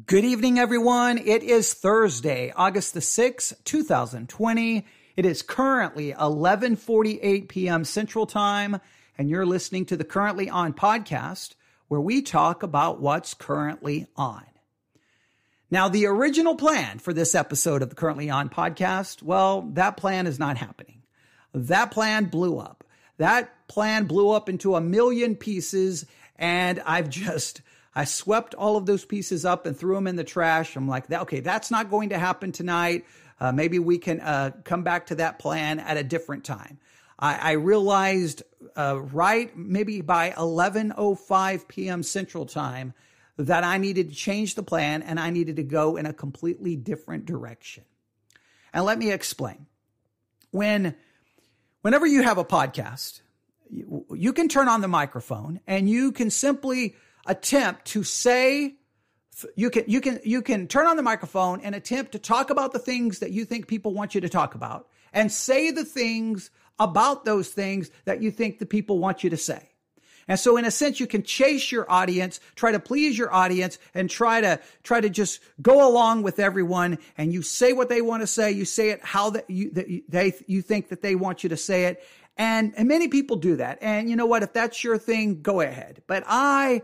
Good evening, everyone. It is Thursday, August the 6th, 2020. It is currently 11:48 p.m. Central Time, and you're listening to the Currently On podcast, where we talk about what's currently on. Now, the original plan for this episode of the Currently On podcast, well, that plan is not happening. That plan blew up. That plan blew up into a million pieces, and I swept all of those pieces up and threw them in the trash. I'm like, okay, that's not going to happen tonight. Maybe we can come back to that plan at a different time. I realized maybe by 11:05 p.m. Central Time that I needed to change the plan and I needed to go in a completely different direction. And let me explain. Whenever you have a podcast, you can turn on the microphone and you can simply attempt to say, you can turn on the microphone and attempt to talk about the things that you think people want you to talk about and say the things about those things that you think the people want you to say. And so in a sense, you can chase your audience, try to please your audience and try to just go along with everyone. And you say what they want to say. You say it how you think that they want you to say it. And many people do that. And you know what? If that's your thing, go ahead. But I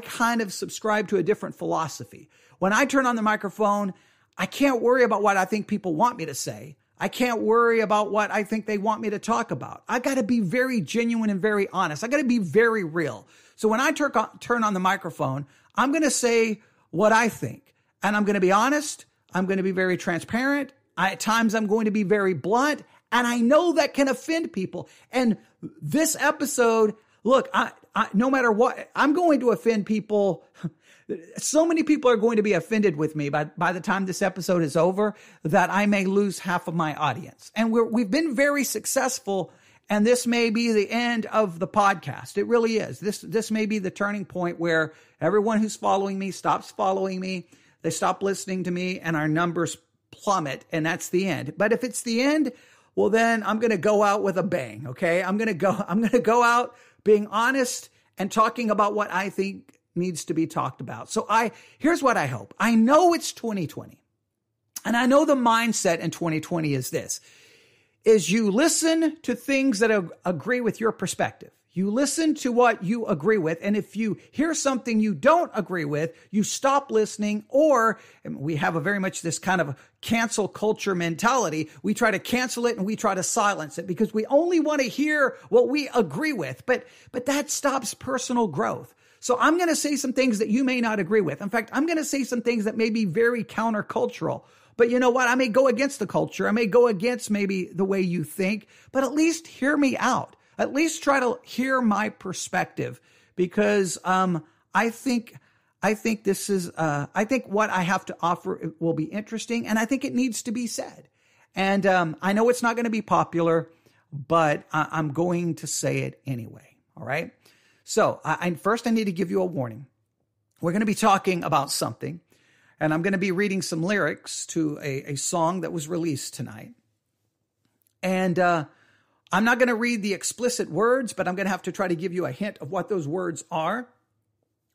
kind of subscribe to a different philosophy. When I turn on the microphone, I can't worry about what I think people want me to say. I can't worry about what I think they want me to talk about. I got to be very genuine and very honest. I got to be very real. So when I turn on the microphone, I'm going to say what I think. And I'm going to be honest. I'm going to be very transparent. At times I'm going to be very blunt. And I know that can offend people. And this episode, look, no matter what, I'm going to offend people. So many people are going to be offended with me by the time this episode is over that I may lose half of my audience. And we've been very successful, and this may be the end of the podcast. It really is. This may be the turning point where everyone who's following me stops following me. They stop listening to me, and our numbers plummet, and that's the end. But if it's the end, well, then I'm going to go out with a bang. Okay, I'm going to go out being honest and talking about what I think needs to be talked about. So here's what I hope. I know it's 2020, and I know the mindset in 2020 is this, is you listen to things that agree with your perspective. You listen to what you agree with. And if you hear something you don't agree with, you stop listening, or we have a very much this kind of cancel culture mentality. We try to cancel it and we try to silence it because we only want to hear what we agree with. But that stops personal growth. So I'm going to say some things that you may not agree with. In fact, I'm going to say some things that may be very countercultural. But you know what? I may go against the culture. I may go against maybe the way you think, but at least hear me out. At least try to hear my perspective, because I think this is I think what I have to offer will be interesting, and I think it needs to be said. And I know it's not going to be popular, but I'm going to say it anyway. All right. So first I need to give you a warning. We're going to be talking about something, and I'm going to be reading some lyrics to a song that was released tonight. And I'm not going to read the explicit words, but I'm going to have to try to give you a hint of what those words are.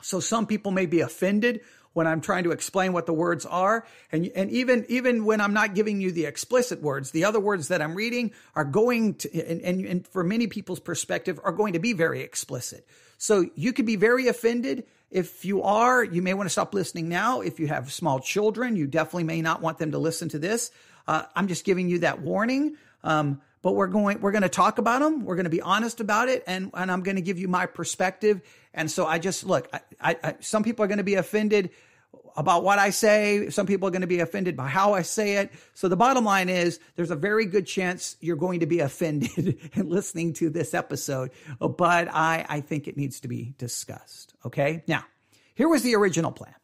So some people may be offended when I'm trying to explain what the words are. And even when I'm not giving you the explicit words, the other words that I'm reading are going to, and for many people's perspective, are going to be very explicit. So you could be very offended. If you are, you may want to stop listening now. If you have small children, you definitely may not want them to listen to this. I'm just giving you that warning. But we're going to talk about them. We're going to be honest about it. And I'm going to give you my perspective. And so some people are going to be offended about what I say. Some people are going to be offended by how I say it. So the bottom line is there's a very good chance you're going to be offended in listening to this episode. But I think it needs to be discussed. Okay. Now, here was the original plan.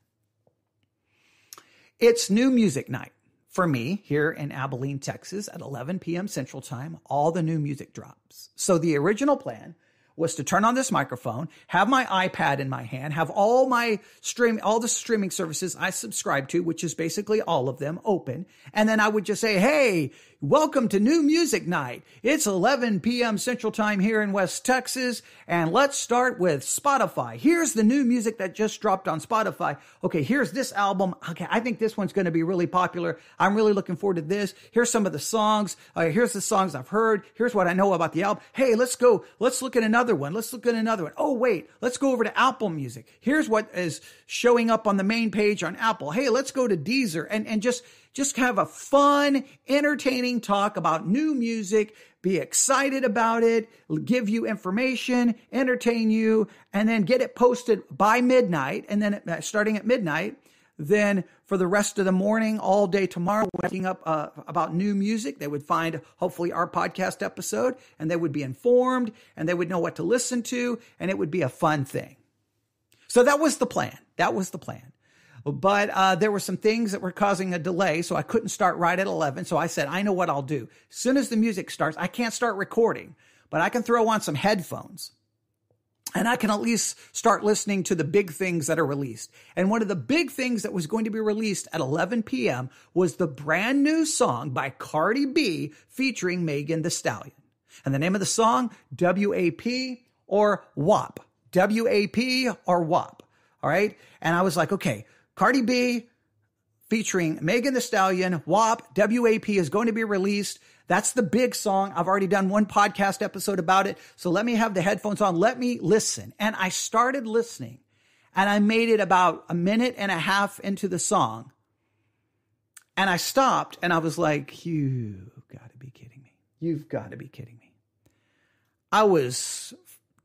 It's New Music Night. For me, here in Abilene, Texas, at 11 p.m. Central Time, all the new music drops. So the original plan was to turn on this microphone, have my iPad in my hand, have all the streaming services I subscribe to, which is basically all of them, open. And then I would just say, hey, welcome to New Music Night. It's 11 p.m. Central Time here in West Texas. And let's start with Spotify. Here's the new music that just dropped on Spotify. Okay, here's this album. Okay, I think this one's going to be really popular. I'm really looking forward to this. Here's some of the songs. Here's the songs I've heard. Here's what I know about the album. Hey, let's look at another one. Let's look at another one. Oh, wait, let's go over to Apple Music. Here's what is showing up on the main page on Apple. Hey, let's go to Deezer and just have a fun, entertaining talk about new music, be excited about it, give you information, entertain you, and then get it posted by midnight. And then starting at midnight, then for the rest of the morning, all day tomorrow, waking up about new music, they would find hopefully our podcast episode, and they would be informed, and they would know what to listen to, and it would be a fun thing. So that was the plan. But there were some things that were causing a delay, so I couldn't start right at 11. So I said, I know what I'll do. As soon as the music starts, I can't start recording, but I can throw on some headphones. And I can at least start listening to the big things that are released. And one of the big things that was going to be released at 11 p.m. was the brand new song by Cardi B featuring Megan Thee Stallion. And the name of the song, WAP or WAP. WAP or WAP. All right. And I was like, okay, Cardi B featuring Megan Thee Stallion, WAP, WAP is going to be released. That's the big song. I've already done one podcast episode about it. So let me have the headphones on. Let me listen. And I started listening, and I made it about a minute and a half into the song. And I stopped, and I was like, you've got to be kidding me. You've got to be kidding me. I was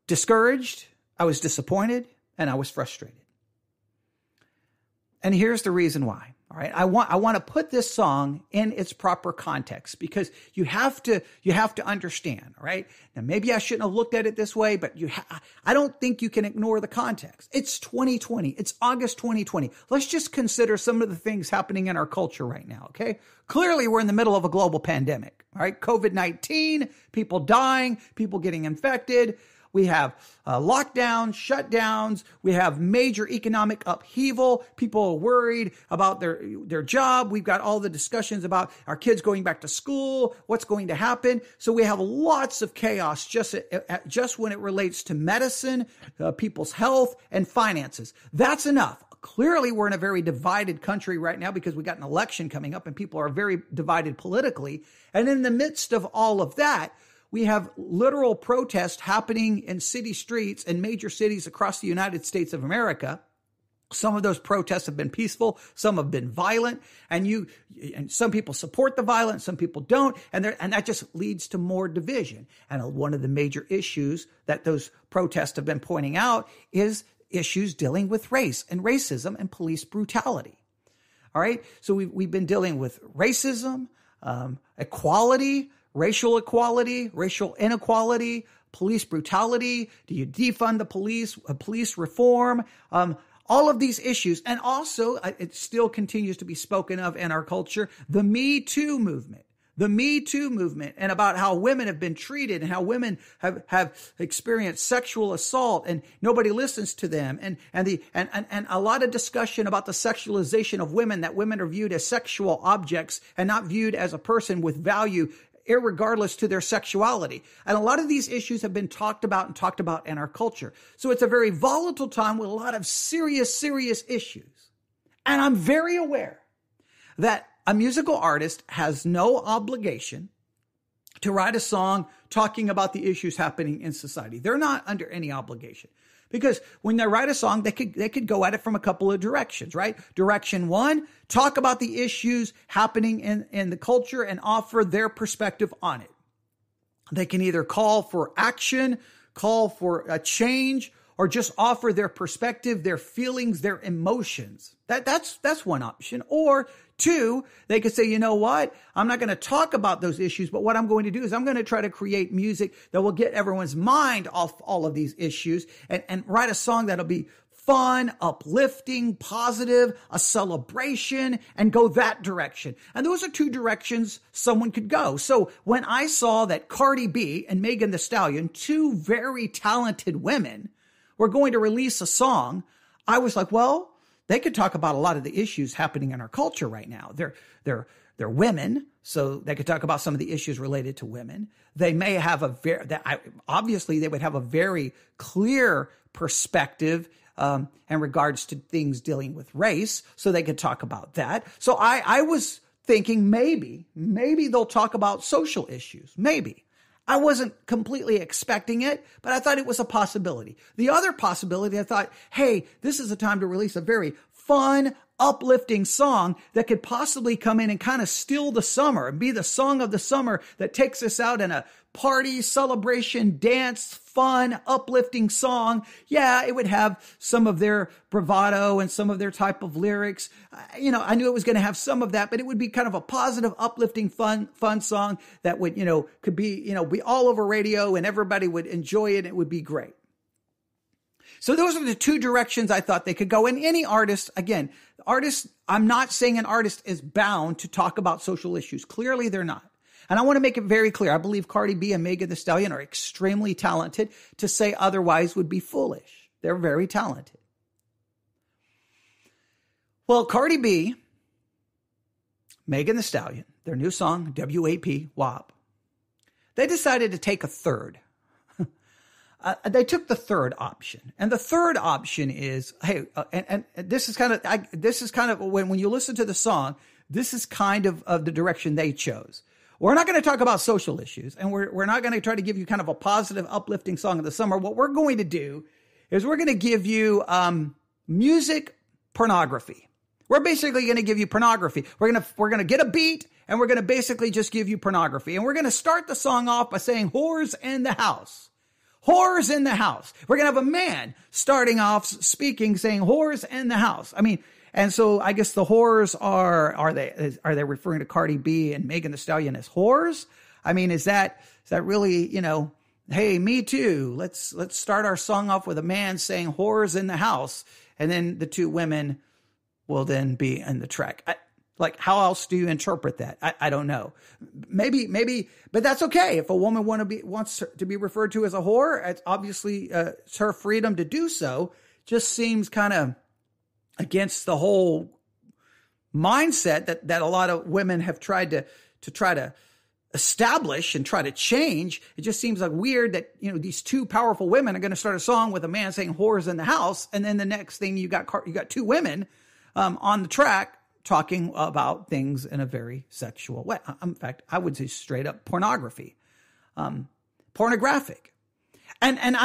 discouraged. I was disappointed, and I was frustrated. And here's the reason why. All right. I want to put this song in its proper context, because you have to understand. All right. Now, maybe I shouldn't have looked at it this way, but I don't think you can ignore the context. It's 2020. It's August 2020. Let's just consider some of the things happening in our culture right now. Okay. Clearly, we're in the middle of a global pandemic. All right. COVID-19, people dying, people getting infected. We have lockdowns, shutdowns. We have major economic upheaval. People are worried about their job. We've got all the discussions about our kids going back to school, what's going to happen. So we have lots of chaos just when it relates to medicine, people's health, and finances. That's enough. Clearly, we're in a very divided country right now because we got an election coming up and people are very divided politically. And in the midst of all of that, we have literal protests happening in city streets in major cities across the United States of America. Some of those protests have been peaceful. Some have been violent. And some people support the violence. Some people don't. And that just leads to more division. And one of the major issues that those protests have been pointing out is issues dealing with race and racism and police brutality. All right. So we've been dealing with racism, equality, racial equality, racial inequality, police brutality. Do you defund the police reform? All of these issues. And also, it still continues to be spoken of in our culture, the Me Too movement. The Me Too movement, and about how women have been treated and how women have experienced sexual assault and nobody listens to them. And a lot of discussion about the sexualization of women, that women are viewed as sexual objects and not viewed as a person with value, irregardless to their sexuality. And a lot of these issues have been talked about in our culture. So it's a very volatile time with a lot of serious issues. And I'm very aware that a musical artist has no obligation to write a song talking about the issues happening in society. They're not under any obligation. Because when they write a song, they could go at it from a couple of directions, right? Direction one, talk about the issues happening in the culture and offer their perspective on it. They can either call for action, call for a change, or just offer their perspective, their feelings, their emotions. That's one option. Or two, they could say, you know what? I'm not going to talk about those issues, but what I'm going to do is I'm going to try to create music that will get everyone's mind off all of these issues and write a song that'll be fun, uplifting, positive, a celebration, and go that direction. And those are two directions someone could go. So when I saw that Cardi B and Megan Thee Stallion, two very talented women, were going to release a song, I was like, well, they could talk about a lot of the issues happening in our culture right now. They're women, so they could talk about some of the issues related to women. They may have obviously they would have a very clear perspective in regards to things dealing with race, so they could talk about that. So I was thinking maybe they'll talk about social issues. Maybe. I wasn't completely expecting it, but I thought it was a possibility. The other possibility, I thought, hey, this is a time to release a very fun, uplifting song that could possibly come in and kind of steal the summer and be the song of the summer that takes us out in a party, celebration, dance, fun, uplifting song. Yeah, it would have some of their bravado and some of their type of lyrics. I knew it was going to have some of that, but it would be kind of a positive, uplifting, fun song that would, could be, be all over radio and everybody would enjoy it. It would be great. So those are the two directions I thought they could go. And any artist, again, I'm not saying an artist is bound to talk about social issues. Clearly they're not. And I want to make it very clear. I believe Cardi B and Megan Thee Stallion are extremely talented. To say otherwise would be foolish. They're very talented. Well, Cardi B, Megan Thee Stallion, their new song, WAP, WAP, they decided to take a third. They took the third option. And the third option is, hey, and this is kind of when you listen to the song, this is kind of the direction they chose. We're not going to talk about social issues, and we're not going to try to give you kind of a positive, uplifting song of the summer. What we're going to do is we're going to give you music pornography. We're basically going to give you pornography. We're going to get a beat, and we're going to basically just give you pornography. And we're going to start the song off by saying, "Whores in the house." Whores in the house. We're going to have a man starting off speaking, saying, "Whores in the house." I mean, and so I guess the whores are they referring to Cardi B and Megan Thee Stallion as whores? I mean, is that really, hey, me too. Let's start our song off with a man saying "whores in the house," and then the two women will then be in the track. Like, how else do you interpret that? I don't know. Maybe, but that's okay. If a woman wants to be referred to as a whore, it's obviously it's her freedom to do so. Just seems kind of against the whole mindset that a lot of women have tried to try to establish and try to change. It just seems like weird that, these two powerful women are going to start a song with a man saying "whores in the house," and then the next thing you got two women on the track talking about things in a very sexual way. In fact, I would say straight up pornography, pornographic. And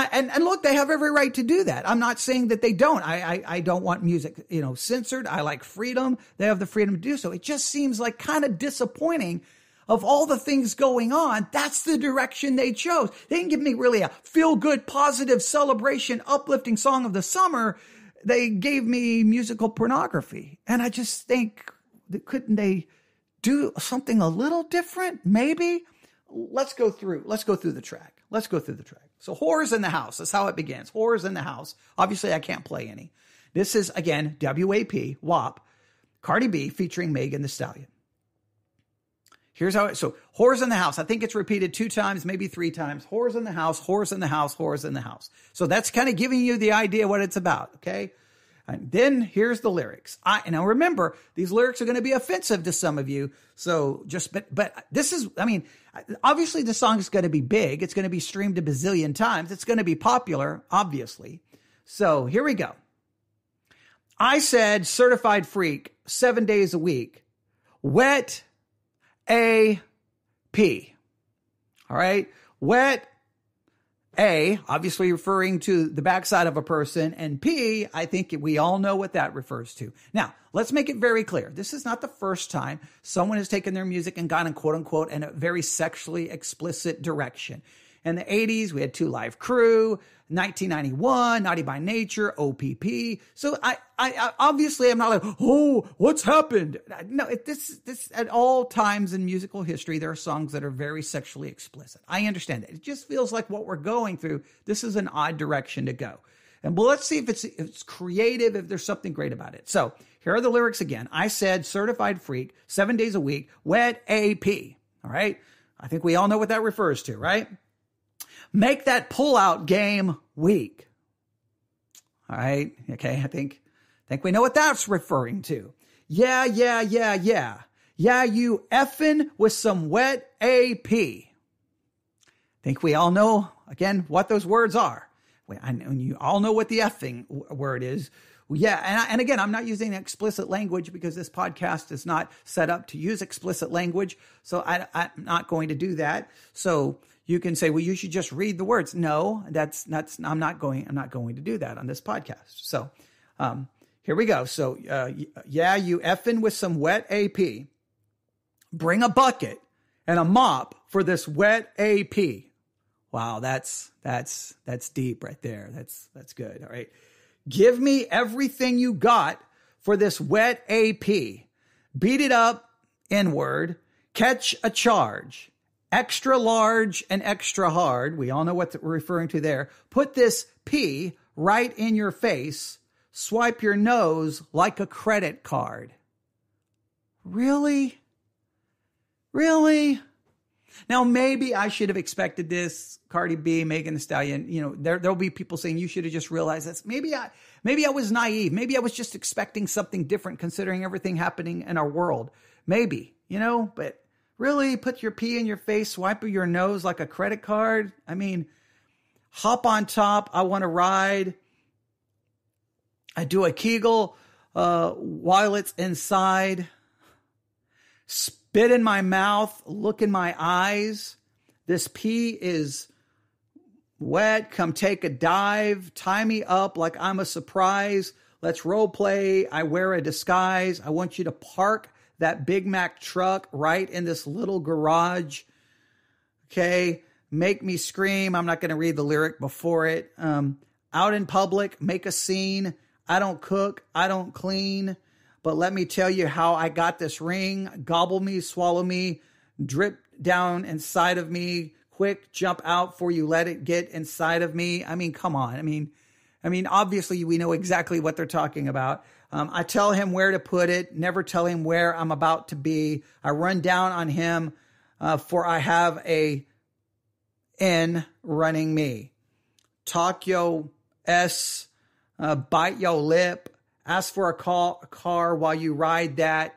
look, they have every right to do that. I'm not saying that they don't. I don't want music, censored. I like freedom. They have the freedom to do so. It just seems like kind of disappointing. Of all the things going on, that's the direction they chose. They didn't give me really a feel-good, positive celebration, uplifting song of the summer. They gave me musical pornography. And I just think, couldn't they do something a little different? Maybe. Let's go through the track. So "Whores in the House." That's how it begins. "Whores in the House." Obviously, I can't play any. This is, again, WAP, WAP, Cardi B featuring Megan Thee Stallion. Here's how so "Whores in the House." I think it's repeated 2 times, maybe 3 times. "Whores in the house, whores in the house, whores in the house." So that's kind of giving you the idea what it's about, okay? And then here's the lyrics. Now remember, these lyrics are going to be offensive to some of you. So but this is, obviously the song is going to be big. It's going to be streamed a bazillion times. It's going to be popular, obviously. So here we go. I said certified freak 7 days a week. Wet A P. All right. Wet A, obviously referring to the backside of a person, and P, I think we all know what that refers to. Now, let's make it very clear. This is not the first time someone has taken their music and gone in, quote unquote, in a very sexually explicit direction. In the 80s, we had 2 Live Crew, 1991, Naughty by Nature, OPP. So I obviously I'm not like, oh, what's happened? No, this at all times in musical history, there are songs that are very sexually explicit. I understand that. It just feels like what we're going through, this is an odd direction to go. And well, let's see if it's creative, if there's something great about it. So here are the lyrics again. I said certified freak, 7 days a week, wet AP. All right. I think we all know what that refers to, right? Make that pullout game weak. All right. Okay. I think we know what that's referring to. Yeah. Yeah, you effing with some wet AP. Think we all know, again, what those words are. And you all know what the effing word is. Yeah, and again, I'm not using explicit language because this podcast is not set up to use explicit language. So I'm not going to do that. So you can say, well, you should just read the words. No, I'm not going to do that on this podcast. So here we go. So yeah, you effing with some wet AP. Bring a bucket and a mop for this wet AP. Wow, that's deep right there. That's good. All right. Give me everything you got for this wet AP. Beat it up inward. Catch a charge. Extra large and extra hard. We all know what we're referring to there. Put this P right in your face. Swipe your nose like a credit card. Really? Really? Now, maybe I should have expected this. Cardi B, Megan Thee Stallion, you know, there'll be people saying you should have just realized this. Maybe I was naive. Maybe I was just expecting something different considering everything happening in our world. Maybe, you know, but really put your pee in your face, swipe your nose like a credit card. I mean, hop on top. I want to ride. I do a Kegel while it's inside. Spit in my mouth, look in my eyes. This pee is wet. Come take a dive. Tie me up like I'm a surprise. Let's role play. I wear a disguise. I want you to park that Big Mac truck right in this little garage. Okay. Make me scream. I'm not going to read the lyric before it. Out in public, make a scene. I don't cook. I don't clean. But let me tell you how I got this ring. Gobble me, swallow me, drip down inside of me. Quick, jump out before you let it get inside of me. I mean, come on. I mean, obviously we know exactly what they're talking about. I tell him where to put it. Never tell him where I'm about to be. I run down on him, for I have a N running me. Talk yo S, bite yo lip. Ask for a car while you ride that.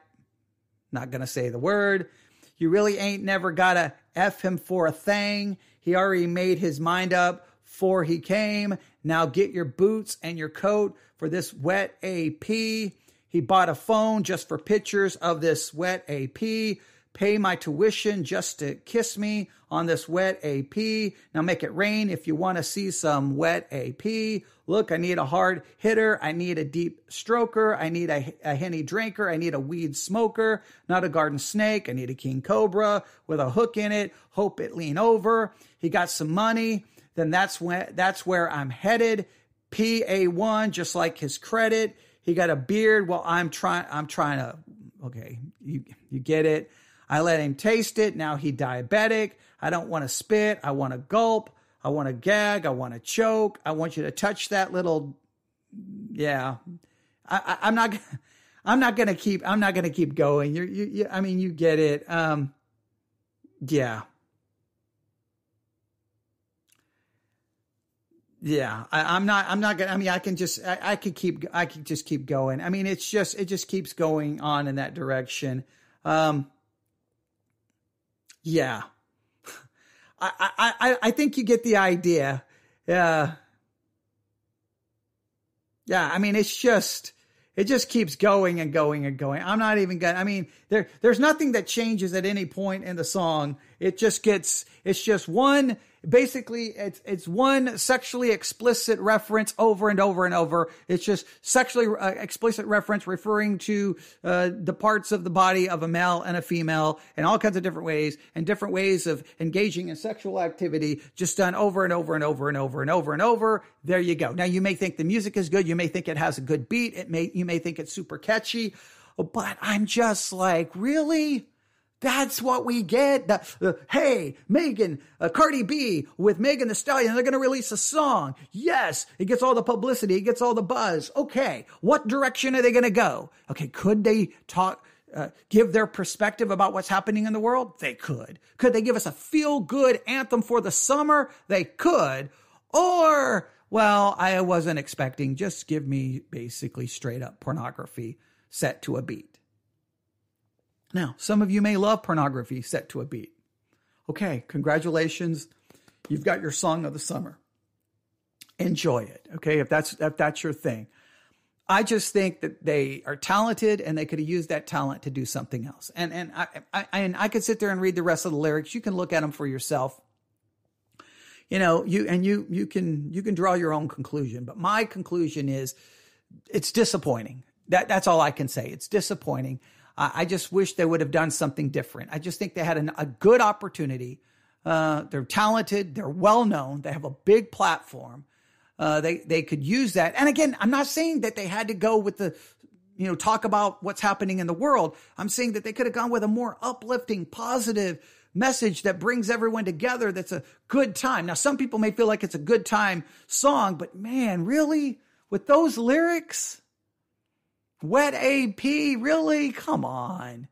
Not going to say the word. You really ain't never got to F him for a thing. He already made his mind up before he came. Now get your boots and your coat for this wet AP. He bought a phone just for pictures of this wet AP. Pay my tuition just to kiss me on this wet AP. Now make it rain if you want to see some wet AP. Look, I need a hard hitter. I need a deep stroker. I need a Henny drinker. I need a weed smoker, not a garden snake. I need a king cobra with a hook in it. Hope it lean over. He got some money. Then that's where I'm headed. PA1, just like his credit. He got a beard. Well, I'm trying to, okay, you get it. I let him taste it. Now he diabetic. I don't want to spit. I want to gulp. I want to gag. I want to choke. I want you to touch that little, yeah. I'm not going to keep going. I mean, you get it. Yeah. Yeah. I'm not going to, I mean, I could just keep going. I mean, it just keeps going on in that direction. Yeah. I think you get the idea. Yeah. Yeah. I mean, it just keeps going and going and going. I'm not even gonna, I mean, there's nothing that changes at any point in the song. It's just one, basically it's one sexually explicit reference over and over and over. It's just sexually explicit reference referring to the parts of the body of a male and a female in all kinds of different ways and different ways of engaging in sexual activity, just done over and over and over and over and over and over. There you go. Now you may think the music is good. You may think it has a good beat. You may think it's super catchy, but I'm just like, really? That's what we get. Hey, Cardi B with Megan Thee Stallion, they're going to release a song. Yes, it gets all the publicity. It gets all the buzz. Okay, what direction are they going to go? Okay, could they give their perspective about what's happening in the world? They could. Could they give us a feel-good anthem for the summer? They could. Or, well, I wasn't expecting. Just give me basically straight-up pornography set to a beat. Now, some of you may love pornography set to a beat. Okay, congratulations. You've got your song of the summer. Enjoy it, okay, if that's your thing. I just think that they are talented and they could have used that talent to do something else. And I could sit there and read the rest of the lyrics. You can look at them for yourself. You know, you can draw your own conclusion. But my conclusion is it's disappointing. That's all I can say. It's disappointing. I just wish they would have done something different. I just think they had a good opportunity. They're talented. They're well-known. They have a big platform. They could use that. And again, I'm not saying that they had to go with talk about what's happening in the world. I'm saying that they could have gone with a more uplifting, positive message that brings everyone together. That's a good time. Now, some people may feel like it's a good time song, but man, really? With those lyrics? Wet AP, really? Come on.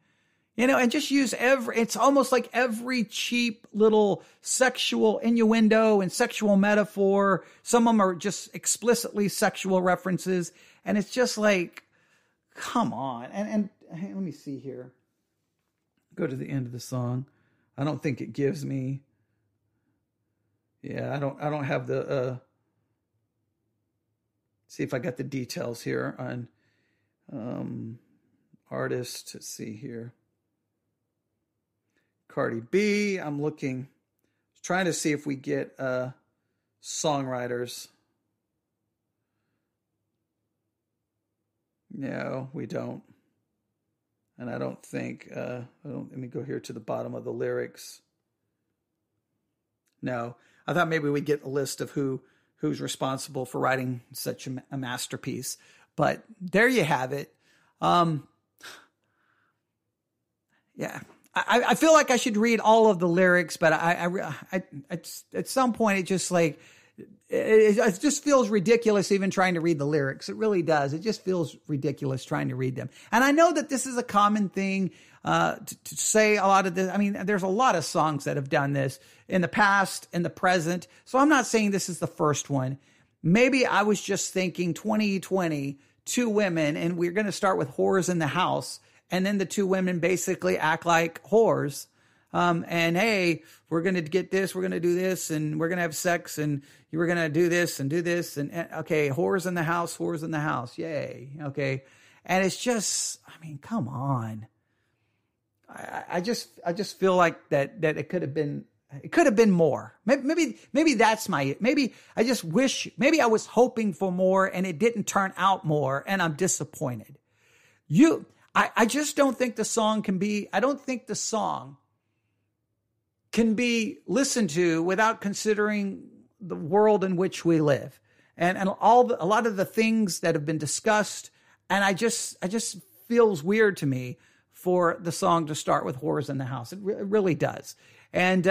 And just use it's almost like every cheap little sexual innuendo and sexual metaphor. Some of them are just explicitly sexual references. And it's just like, come on. And let me see here. Go to the end of the song. I don't think it gives me. Yeah, I don't have the, see if I got the details here on, artist. Let's see here. Cardi B. I'm trying to see if we get songwriters. No, we don't. And I don't think, let me go here to the bottom of the lyrics. No, I thought maybe we'd get a list of who's responsible for writing such a masterpiece. But there you have it. Yeah. I feel like I should read all of the lyrics, but I at some point it just it just feels ridiculous even trying to read the lyrics. It really does. It just feels ridiculous trying to read them. And I know that this is a common thing to say a lot of this. I mean, there's a lot of songs that have done this in the past, in the present. So I'm not saying this is the first one. Maybe I was just thinking 2020, two women, and we're going to start with whores in the house. And then the two women basically act like whores. And hey, we're going to get this, we're going to do this, and we're going to have sex, and we're going to do this and do this. And okay, whores in the house. Yay. Okay. And it's just, I mean, come on. I just feel like that it could have been more. Maybe that's maybe I just wish, maybe I was hoping for more and it didn't turn out more and I'm disappointed. I just don't think the song can be listened to without considering the world in which we live and a lot of the things that have been discussed. And I just feels weird to me for the song to start with whores in the house. It really does. And,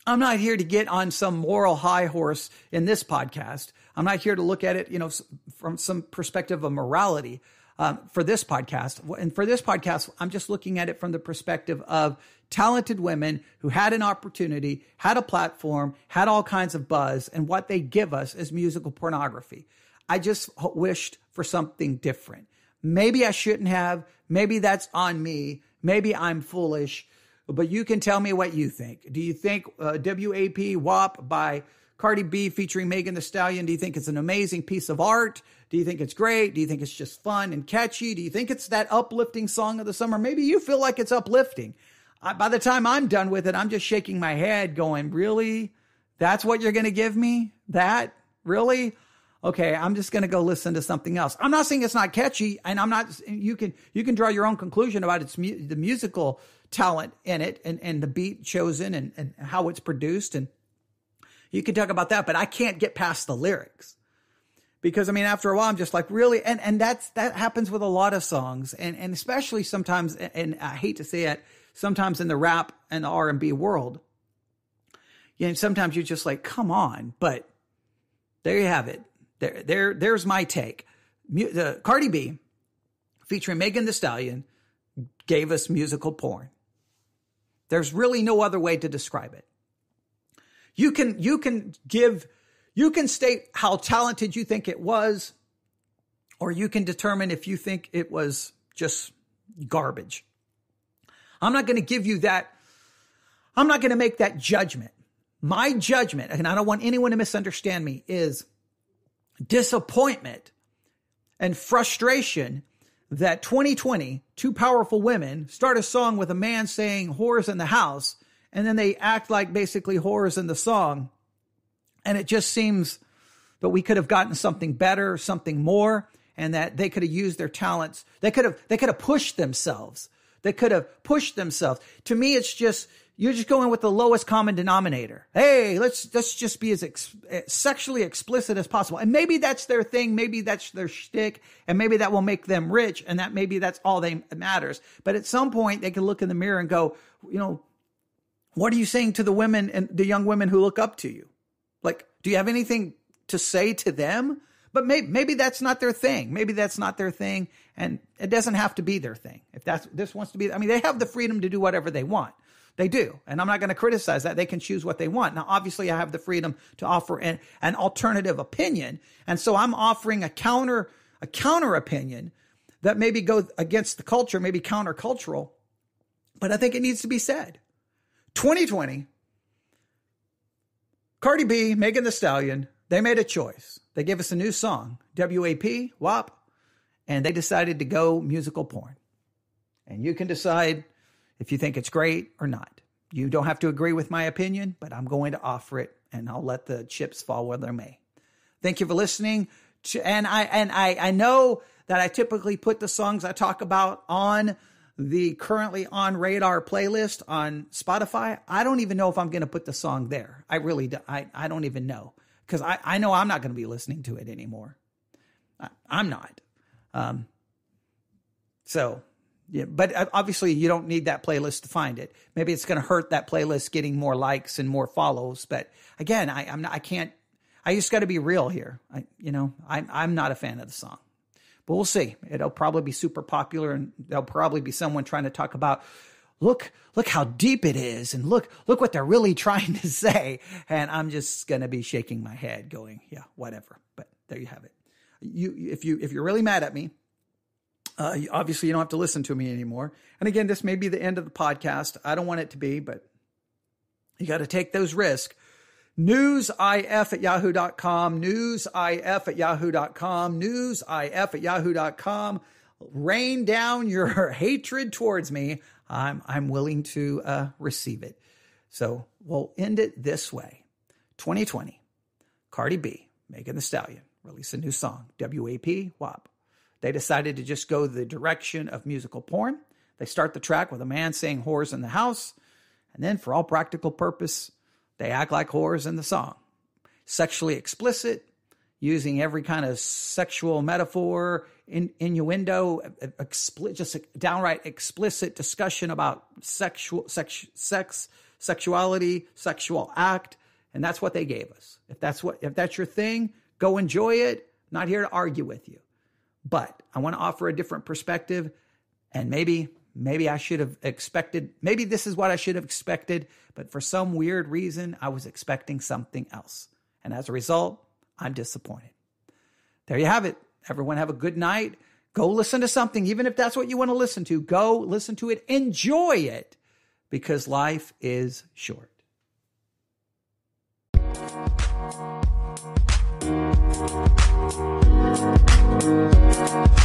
I'm not here to get on some moral high horse in this podcast. I'm not here to look at it, from some perspective of morality for this podcast. And for this podcast, I'm just looking at it from the perspective of talented women who had an opportunity, had a platform, had all kinds of buzz, and what they give us is musical pornography. I just wished for something different. Maybe I shouldn't have. Maybe that's on me. Maybe I'm foolish. But you can tell me what you think. Do you think WAP by Cardi B featuring Megan Thee Stallion, do you think it's an amazing piece of art? Do you think it's great? Do you think it's just fun and catchy? Do you think it's that uplifting song of the summer? Maybe you feel like it's uplifting. By the time I'm done with it, I'm just shaking my head going, really? That's what you're going to give me? That? Really? Okay, I'm just going to go listen to something else. I'm not saying it's not catchy, and you can draw your own conclusion about the musical talent in it and the beat chosen and how it's produced, and you can talk about that, but I can't get past the lyrics Because I mean, after a while, I'm just like, really? And that happens with a lot of songs, and especially sometimes, and I hate to say it, sometimes in the rap and the R&B world. Sometimes you're just like, come on. But there you have it. There's my take. Cardi B, featuring Megan Thee Stallion, gave us musical porn. There's really no other way to describe it. You can state how talented you think it was, or you can determine if you think it was just garbage. I'm not going to give you that. I'm not going to make that judgment. My judgment, and I don't want anyone to misunderstand me, is disappointment and frustration that 2020, two powerful women start a song with a man saying whores in the house, and then they act like basically whores in the song. And it just seems that we could have gotten something better, something more, and that they could have used their talents. They could have pushed themselves. To me, it's just, you're just going with the lowest common denominator. Hey, let's just be as sexually explicit as possible. And maybe that's their thing. Maybe that's their shtick. And maybe that will make them rich. And that maybe that's all that matters. But at some point, they can look in the mirror and go, what are you saying to the women and the young women who look up to you? Like, do you have anything to say to them? But maybe that's not their thing. Maybe that's not their thing. And it doesn't have to be their thing. If this wants to be, they have the freedom to do whatever they want. They do. And I'm not going to criticize that. They can choose what they want. Now, obviously, I have the freedom to offer an alternative opinion. And so I'm offering a counter opinion that maybe goes against the culture, maybe countercultural. But I think it needs to be said. 2020, Cardi B, Megan Thee Stallion, they made a choice. They gave us a new song, WAP, WAP, and they decided to go musical porn. And you can decide if you think it's great or not. You don't have to agree with my opinion, but I'm going to offer it, and I'll let the chips fall where they may. Thank you for listening. And I know that I typically put the songs I talk about on the currently on radar playlist on Spotify. I don't even know if I'm going to put the song there. I really do. I don't even know, because I know I'm not going to be listening to it anymore. I'm not. Yeah, but obviously you don't need that playlist to find it. Maybe it's going to hurt that playlist getting more likes and more follows. But again, I just got to be real here. I'm not a fan of the song. But we'll see. It'll probably be super popular, and there'll probably be someone trying to talk about, look how deep it is, and look what they're really trying to say. And I'm just going to be shaking my head going, yeah, whatever. But there you have it. If you're really mad at me, obviously you don't have to listen to me anymore. And again, this may be the end of the podcast. I don't want it to be, but you got to take those risks. newsif@yahoo.com, newsif@yahoo.com, newsif@yahoo.com. Rain down your hatred towards me. I'm willing to receive it. So we'll end it this way. 2020, Cardi B, Megan Thee Stallion, release a new song, WAP, WAP. They decided to just go the direction of musical porn. They start the track with a man saying whores in the house. And then for all practical purpose, they act like whores in the song. Sexually explicit, using every kind of sexual metaphor, innuendo, just a downright explicit discussion about sex, sexuality, sexual act. And that's what they gave us. If that's your thing, go enjoy it. Not here to argue with you. But I want to offer a different perspective, and maybe I should have expected, maybe this is what I should have expected, but for some weird reason, I was expecting something else. And as a result, I'm disappointed. There you have it. Everyone have a good night. Go listen to something, even if that's what you want to listen to. Go listen to it. Enjoy it, because life is short. Thank you.